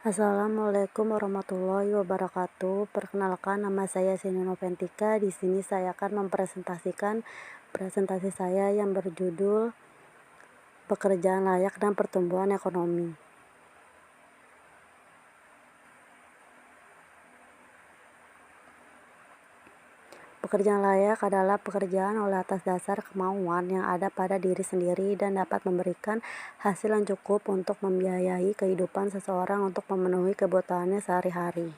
Assalamualaikum warahmatullahi wabarakatuh. Perkenalkan, nama saya Sini Noventika. Di sini saya akan mempresentasikan presentasi saya yang berjudul Pekerjaan Layak dan Pertumbuhan Ekonomi. Pekerjaan layak adalah pekerjaan oleh atas dasar kemauan yang ada pada diri sendiri dan dapat memberikan hasil yang cukup untuk membiayai kehidupan seseorang untuk memenuhi kebutuhannya sehari-hari.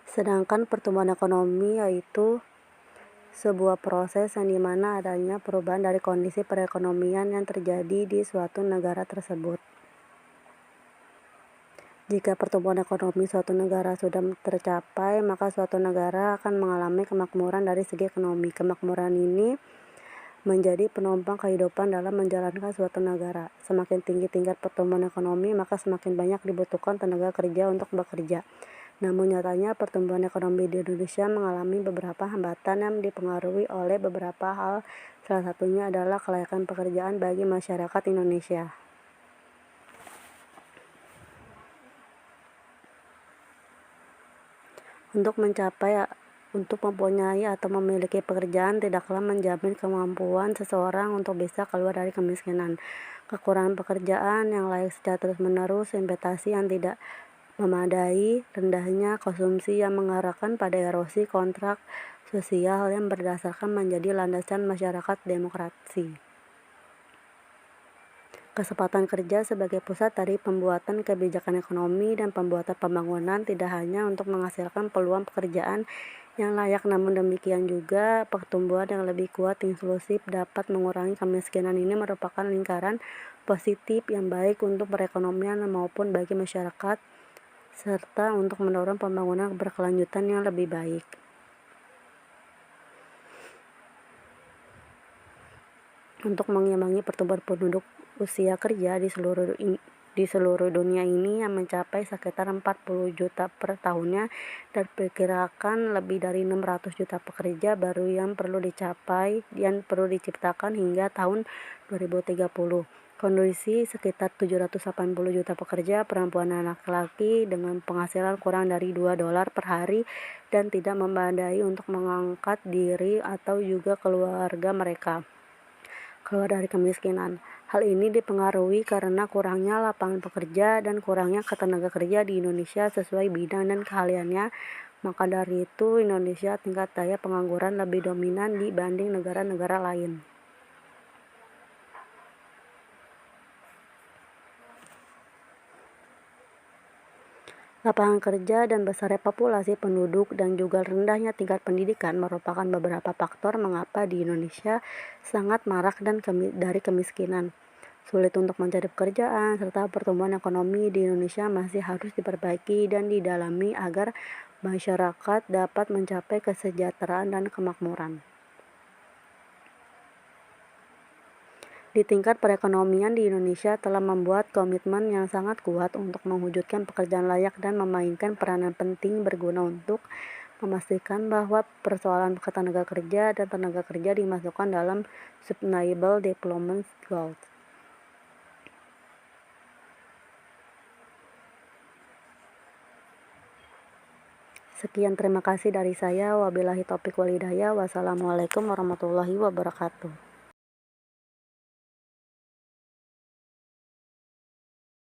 Sedangkan pertumbuhan ekonomi yaitu sebuah proses yang dimana adanya perubahan dari kondisi perekonomian yang terjadi di suatu negara tersebut. Jika pertumbuhan ekonomi suatu negara sudah tercapai, maka suatu negara akan mengalami kemakmuran dari segi ekonomi. Kemakmuran ini menjadi penopang kehidupan dalam menjalankan suatu negara. Semakin tinggi tingkat pertumbuhan ekonomi, maka semakin banyak dibutuhkan tenaga kerja untuk bekerja. Namun nyatanya pertumbuhan ekonomi di Indonesia mengalami beberapa hambatan yang dipengaruhi oleh beberapa hal. Salah satunya adalah kelayakan pekerjaan bagi masyarakat Indonesia. Untuk mempunyai atau memiliki pekerjaan tidaklah menjamin kemampuan seseorang untuk bisa keluar dari kemiskinan. Kekurangan pekerjaan yang layak secara terus-menerus, investasi yang tidak memadai, rendahnya konsumsi yang mengarahkan pada erosi kontrak sosial yang berdasarkan menjadi landasan masyarakat demokrasi. Kesempatan kerja sebagai pusat dari pembuatan kebijakan ekonomi dan pembuatan pembangunan tidak hanya untuk menghasilkan peluang pekerjaan yang layak, namun demikian juga pertumbuhan yang lebih kuat inklusif dapat mengurangi kemiskinan. Ini merupakan lingkaran positif yang baik untuk perekonomian maupun bagi masyarakat, serta untuk mendorong pembangunan berkelanjutan yang lebih baik. Untuk mengimbangi pertumbuhan penduduk usia kerja di seluruh dunia ini yang mencapai sekitar 40 juta per tahunnya dan diperkirakan lebih dari 600 juta pekerja baru yang perlu diciptakan hingga tahun 2030. Kondisi sekitar 780 juta pekerja perempuan dan laki-laki dengan penghasilan kurang dari $2 per hari dan tidak memadai untuk mengangkat diri atau juga keluarga mereka keluar dari kemiskinan. Hal ini dipengaruhi karena kurangnya lapangan pekerja dan kurangnya tenaga kerja di Indonesia sesuai bidang dan keahliannya. Maka dari itu Indonesia tingkat daya pengangguran lebih dominan dibanding negara-negara lain. Lapangan kerja dan besarnya populasi penduduk dan juga rendahnya tingkat pendidikan merupakan beberapa faktor mengapa di Indonesia sangat marak dari kemiskinan, sulit untuk mencari pekerjaan, serta pertumbuhan ekonomi di Indonesia masih harus diperbaiki dan didalami agar masyarakat dapat mencapai kesejahteraan dan kemakmuran. Di tingkat perekonomian di Indonesia telah membuat komitmen yang sangat kuat untuk mewujudkan pekerjaan layak dan memainkan peranan penting berguna untuk memastikan bahwa persoalan tenaga kerja dan tenaga kerja dimasukkan dalam Sustainable Development Goals. Sekian, terima kasih dari saya. Wabillahi taufiq wal hidayah. Wassalamualaikum warahmatullahi wabarakatuh.